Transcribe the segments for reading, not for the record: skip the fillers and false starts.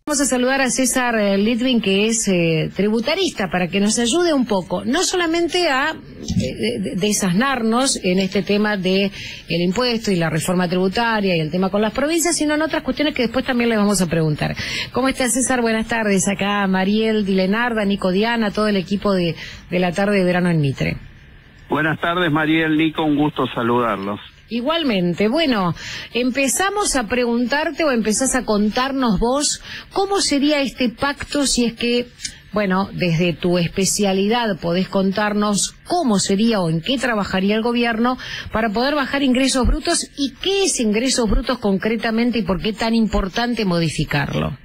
Vamos a saludar a César Litvin, que es tributarista, para que nos ayude un poco, no solamente a desasnarnos en este tema de el impuesto y la reforma tributaria y el tema con las provincias, sino en otras cuestiones que después también le vamos a preguntar. ¿Cómo está, César? Buenas tardes. Acá Mariel Dilenarda, Nico Diana, todo el equipo de la tarde de verano en Mitre. Buenas tardes, Mariel, Nico, un gusto saludarlos. Igualmente. Bueno, empezamos a preguntarte o empezás a contarnos vos cómo sería este pacto, si es que, bueno, desde tu especialidad podés contarnos cómo sería o en qué trabajaría el gobierno para poder bajar ingresos brutos y qué es ingresos brutos concretamente y por qué tan importante modificarlo.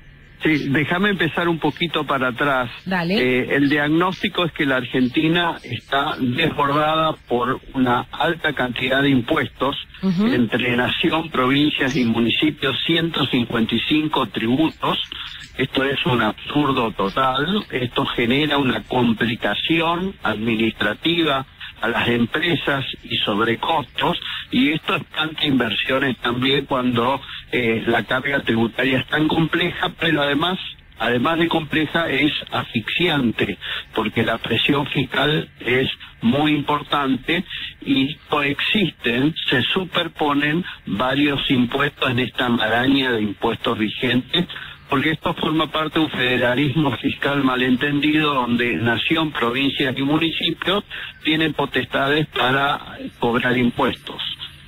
Sí, déjame empezar un poquito para atrás. Dale. El diagnóstico es que la Argentina está desbordada por una alta cantidad de impuestos, entre nación, provincias y municipios, 155 tributos. Esto es un absurdo total. Esto genera una complicación administrativa a las empresas y sobrecostos, y esto es tanta inversiones también cuando la carga tributaria es tan compleja, pero además de compleja es asfixiante, porque la presión fiscal es muy importante y coexisten, se superponen varios impuestos en esta maraña de impuestos vigentes, porque esto forma parte de un federalismo fiscal malentendido donde nación, provincias y municipios tienen potestades para cobrar impuestos.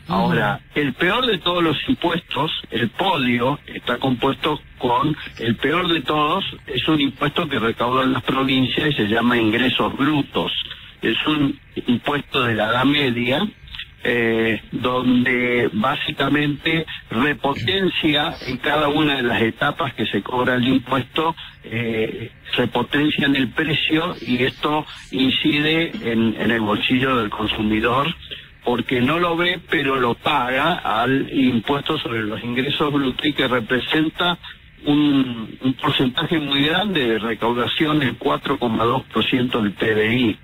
Ahora, el peor de todos los impuestos, el podio, está compuesto con el peor de todos, es un impuesto que recaudan las provincias y se llama ingresos brutos. Es un impuesto de la Edad Media, donde básicamente repotencia en cada una de las etapas que se cobra el impuesto, repotencia en el precio, y esto incide en el bolsillo del consumidor, porque no lo ve pero lo paga al impuesto sobre los ingresos brutos, y que representa un porcentaje muy grande de recaudación, el 4,2% del PBI.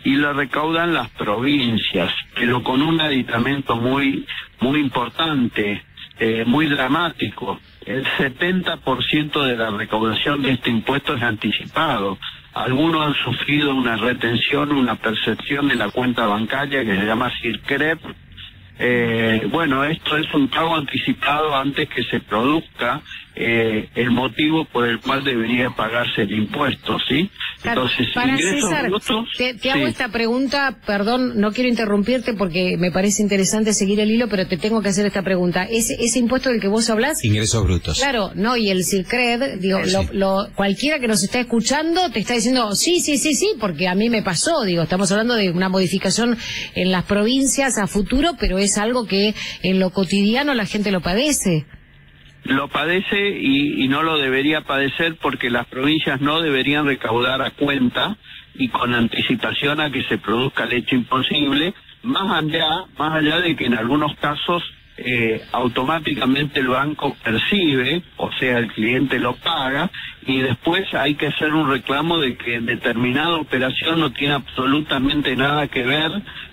Y lo recaudan las provincias, pero con un aditamento muy importante, muy dramático. El 70% de la recaudación de este impuesto es anticipado. Algunos han sufrido una retención, una percepción de la cuenta bancaria que se llama CIRCREP. Bueno, esto es un pago anticipado antes que se produzca el motivo por el cual debería pagarse el impuesto, ¿sí? Entonces, para César, brutos, te hago esta pregunta, perdón, no quiero interrumpirte porque me parece interesante seguir el hilo, pero te tengo que hacer esta pregunta. ¿Ese impuesto del que vos hablás? Ingresos brutos. Claro, no, y el CIRCRED, digo, sí. Cualquiera que nos está escuchando te está diciendo, sí, porque a mí me pasó, digo, estamos hablando de una modificación en las provincias a futuro, pero es algo que en lo cotidiano la gente lo padece. Lo padece y no lo debería padecer, porque las provincias no deberían recaudar a cuenta y con anticipación a que se produzca el hecho imposible, más allá de que en algunos casos automáticamente el banco percibe, o sea, el cliente lo paga, y después hay que hacer un reclamo de que en determinada operación no tiene absolutamente nada que ver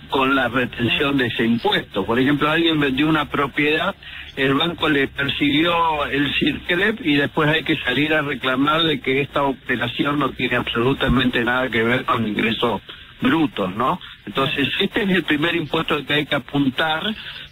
con la retención de ese impuesto. Por ejemplo, alguien vendió una propiedad, el banco le percibió el CIRCREP y después hay que salir a reclamar de que esta operación no tiene absolutamente nada que ver con ingresos brutos, ¿no? Entonces, este es el primer impuesto que hay que apuntar,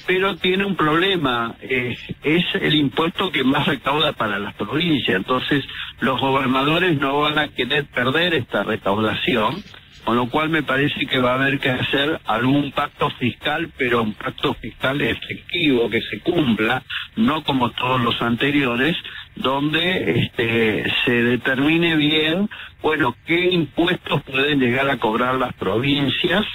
pero tiene un problema, es el impuesto que más recauda para las provincias. Entonces, los gobernadores no van a querer perder esta recaudación, con lo cual me parece que va a haber que hacer algún pacto fiscal, pero un pacto fiscal efectivo, que se cumpla, no como todos los anteriores, donde se determine bien, bueno, qué impuestos pueden llegar a cobrar las provincias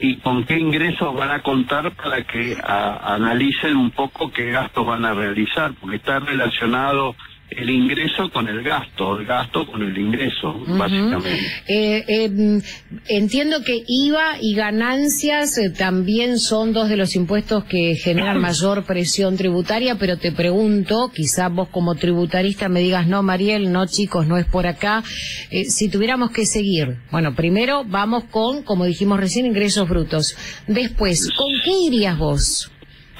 y con qué ingresos van a contar, para que analicen un poco qué gastos van a realizar, porque está relacionado el ingreso con el gasto con el ingreso, básicamente. Entiendo que IVA y ganancias también son dos de los impuestos que generan mayor presión tributaria, pero te pregunto, quizá vos como tributarista me digas, no, Mariel, no, chicos, no es por acá. Si tuviéramos que seguir, bueno, primero vamos con, como dijimos recién, ingresos brutos. Después, ¿con qué irías vos?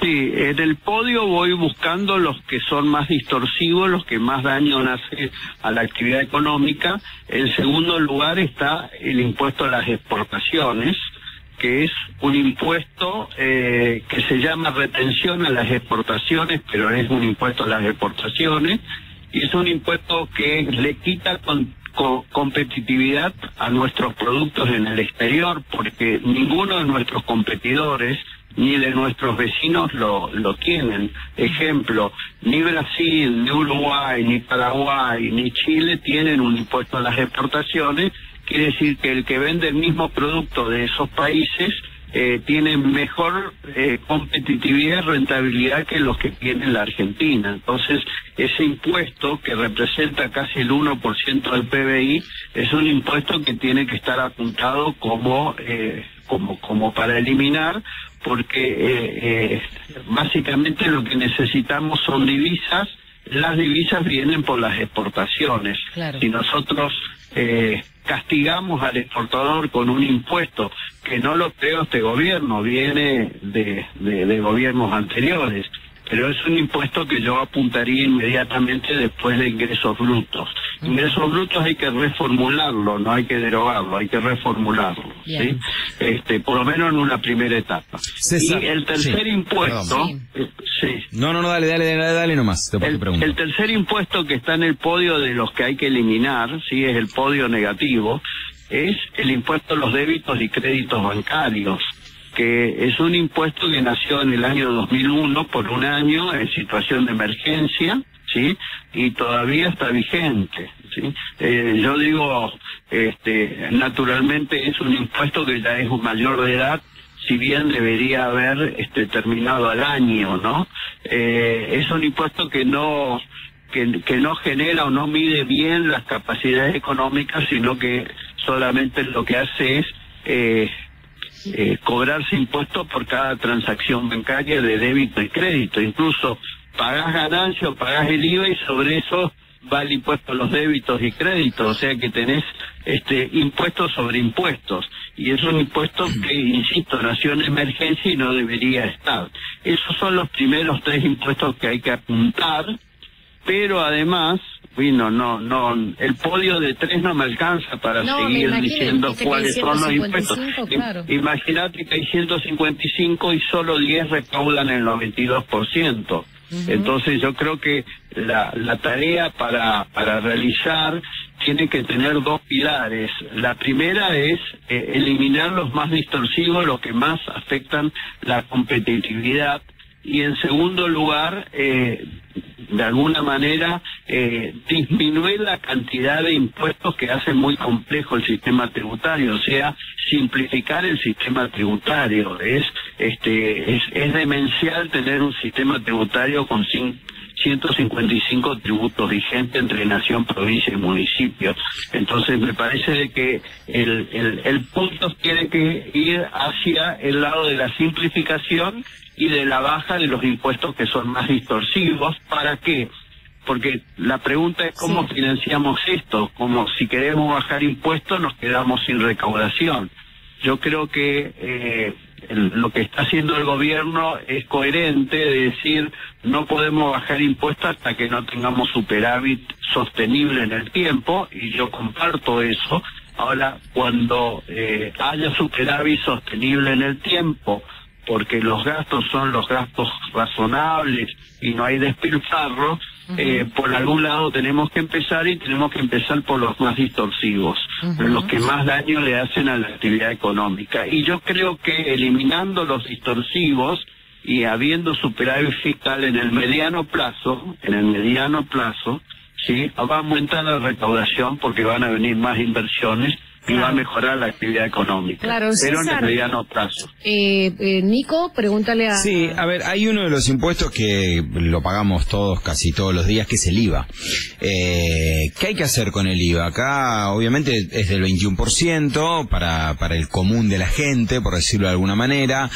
Sí, en el podio voy buscando los que son más distorsivos, los que más daño hacen a la actividad económica. En segundo lugar está el impuesto a las exportaciones, que es un impuesto que se llama retención a las exportaciones, pero es un impuesto a las exportaciones, y es un impuesto que le quita competitividad a nuestros productos en el exterior, porque ninguno de nuestros competidores ni de nuestros vecinos lo tienen. Ejemplo, ni Brasil, ni Uruguay, ni Paraguay, ni Chile tienen un impuesto a las exportaciones. Quiere decir que el que vende el mismo producto de esos países tiene mejor competitividad y rentabilidad que los que tiene la Argentina. Entonces, ese impuesto, que representa casi el 1% del PBI, es un impuesto que tiene que estar apuntado como para eliminar, porque básicamente lo que necesitamos son divisas. Las divisas vienen por las exportaciones. Claro. Si nosotros castigamos al exportador con un impuesto que no lo creó este gobierno, viene de gobiernos anteriores, pero es un impuesto que yo apuntaría inmediatamente después de ingresos brutos. Ingresos brutos hay que reformularlo, no hay que derogarlo, hay que reformularlo, ¿sí? Por lo menos en una primera etapa. César, y el tercer impuesto... Sí. No, dale nomás. El tercer impuesto que está en el podio de los que hay que eliminar, sí, es el podio negativo, es el impuesto a los débitos y créditos bancarios, que es un impuesto que nació en el año 2001 por un año en situación de emergencia, ¿sí? Y todavía está vigente, ¿sí? Yo digo, naturalmente es un impuesto que ya es un mayor de edad, si bien debería haber terminado al año, ¿no? Es un impuesto que no genera o no mide bien las capacidades económicas, sino que solamente lo que hace es cobrarse impuestos por cada transacción bancaria de débito y crédito. Incluso pagás ganancia o pagás el IVA y sobre eso va el impuesto a los débitos y créditos, o sea que tenés impuestos sobre impuestos, y es un impuesto que, insisto, nació en emergencia y no debería estar. Esos son los primeros tres impuestos que hay que apuntar, pero además, bueno, el podio de tres no me alcanza para seguir diciendo cuáles son los impuestos. Claro. Imagínate que hay 155 y solo 10 recaudan el 92%. Entonces yo creo que la tarea para realizar tiene que tener dos pilares. La primera es eliminar los más distorsivos, los que más afectan la competitividad, y en segundo lugar, de alguna manera, disminuir la cantidad de impuestos que hacen muy complejo el sistema tributario, o sea, simplificar el sistema tributario. Es demencial tener un sistema tributario con 155 tributos vigentes entre nación, provincia y municipio. Entonces me parece de que el punto tiene que ir hacia el lado de la simplificación y de la baja de los impuestos que son más distorsivos. ¿Para qué? Porque la pregunta es cómo financiamos esto. Como si queremos bajar impuestos nos quedamos sin recaudación. Yo creo que lo que está haciendo el gobierno es coherente, de decir no podemos bajar impuestos hasta que no tengamos superávit sostenible en el tiempo, y yo comparto eso. Ahora, cuando haya superávit sostenible en el tiempo, porque los gastos son los gastos razonables y no hay despilfarro, por algún lado tenemos que empezar, y tenemos que empezar por los más distorsivos, los que más daño le hacen a la actividad económica. Y yo creo que eliminando los distorsivos y habiendo superávit fiscal en el mediano plazo, sí, va a aumentar la recaudación porque van a venir más inversiones y va a mejorar la actividad económica, claro, pero César, en el mediano plazo. Nico, pregúntale a... Sí, a ver, hay uno de los impuestos que lo pagamos todos, casi todos los días, que es el IVA. ¿Qué hay que hacer con el IVA? Acá, obviamente, es del 21% para el común de la gente, por decirlo de alguna manera.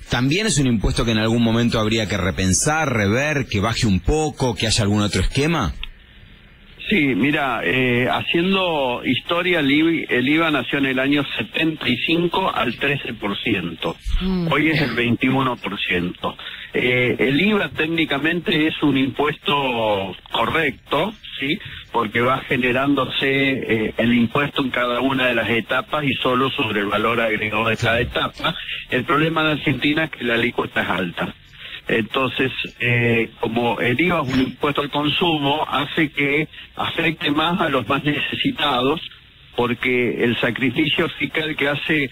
También es un impuesto que en algún momento habría que repensar, rever, que baje un poco, que haya algún otro esquema. Sí, mira, haciendo historia, el IVA nació en el año 75 al 13%. Hoy es el 21%. El IVA técnicamente es un impuesto correcto, ¿sí? Porque va generándose el impuesto en cada una de las etapas y solo sobre el valor agregado de cada etapa. El problema de Argentina es que la alícuota es alta. Entonces, como el IVA es un impuesto al consumo, hace que afecte más a los más necesitados, porque el sacrificio fiscal que hace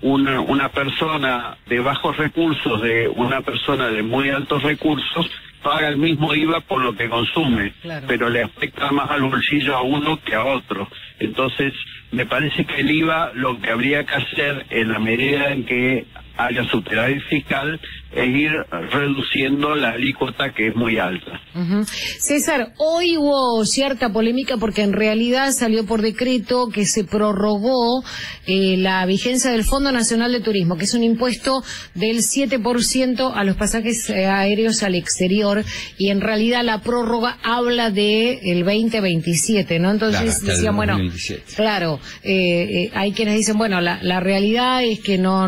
una persona de bajos recursos de una persona de muy altos recursos paga el mismo IVA por lo que consume, claro, pero le afecta más al bolsillo a uno que a otro. Entonces, me parece que el IVA lo que habría que hacer en la medida en que haya superávit fiscal es ir reduciendo la alícuota, que es muy alta. César, hoy hubo cierta polémica porque en realidad salió por decreto que se prorrogó la vigencia del Fondo Nacional de Turismo, que es un impuesto del 7% a los pasajes aéreos al exterior, y en realidad la prórroga habla de el 2027, ¿no? Entonces claro, decían, bueno, 2027. Claro, hay quienes dicen, bueno, la realidad es que no,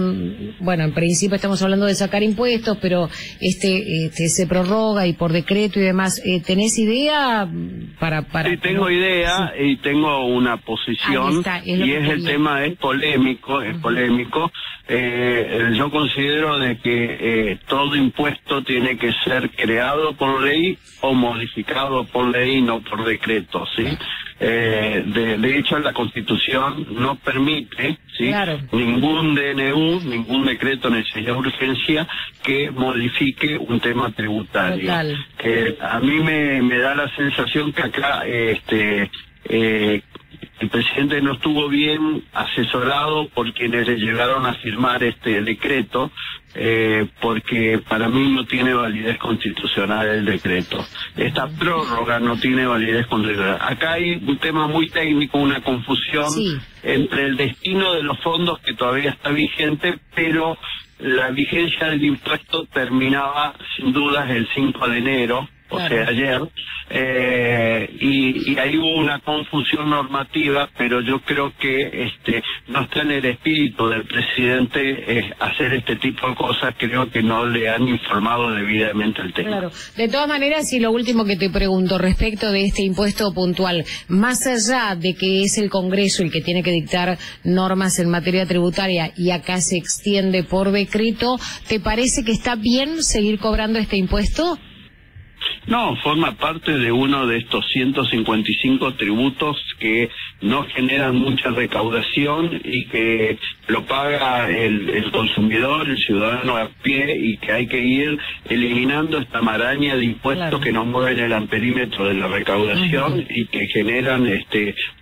bueno, en principio estamos hablando de sacar impuestos, pero se prorroga y por decreto y demás. ¿Tenés idea para? Sí, tengo idea, sí, y tengo una posición, y es el tema, es polémico, es polémico. Yo considero de que todo impuesto tiene que ser creado por ley o modificado por ley, no por decreto, ¿sí? De hecho, la Constitución no permite, ¿sí?, claro, ningún DNU, ningún decreto de necesidad de urgencia que modifique un tema tributario. A mí me da la sensación que acá el presidente no estuvo bien asesorado por quienes le llegaron a firmar este decreto, porque para mí no tiene validez constitucional el decreto. Esta prórroga no tiene validez constitucional. Acá hay un tema muy técnico, una confusión, sí, entre el destino de los fondos, que todavía está vigente, pero la vigencia del impuesto terminaba sin dudas el 5 de enero, o sea, ayer, y ahí hubo una confusión normativa, pero yo creo que no está en el espíritu del presidente hacer este tipo de cosas. Creo que no le han informado debidamente el tema. Claro. De todas maneras, y lo último que te pregunto respecto de este impuesto puntual, más allá de que es el Congreso el que tiene que dictar normas en materia tributaria y acá se extiende por decreto, ¿te parece que está bien seguir cobrando este impuesto? No, forma parte de uno de estos 155 tributos que no generan mucha recaudación y que lo paga el consumidor, el ciudadano a pie, y que hay que ir eliminando esta maraña de impuestos, claro, que nos mueven el amperímetro de la recaudación y que generan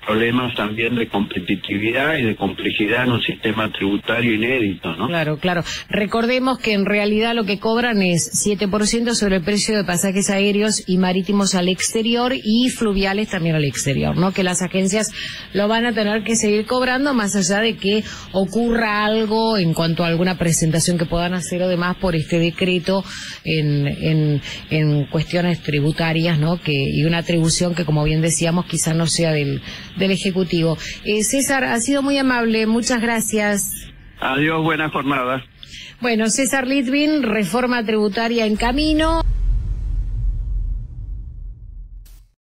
problemas también de competitividad y de complejidad en un sistema tributario inédito, ¿no? Claro, claro. Recordemos que en realidad lo que cobran es 7% sobre el precio de pasajes aéreos y marítimos al exterior y fluviales también al exterior, ¿no? Que las agencias lo van a tener que seguir cobrando, más allá de que ocurra algo en cuanto a alguna presentación que puedan hacer o demás por este decreto en cuestiones tributarias, ¿no? Y una atribución que, como bien decíamos, quizá no sea del Ejecutivo. César, ha sido muy amable, muchas gracias. Adiós, buena jornada. Bueno, César Litvin, reforma tributaria en camino.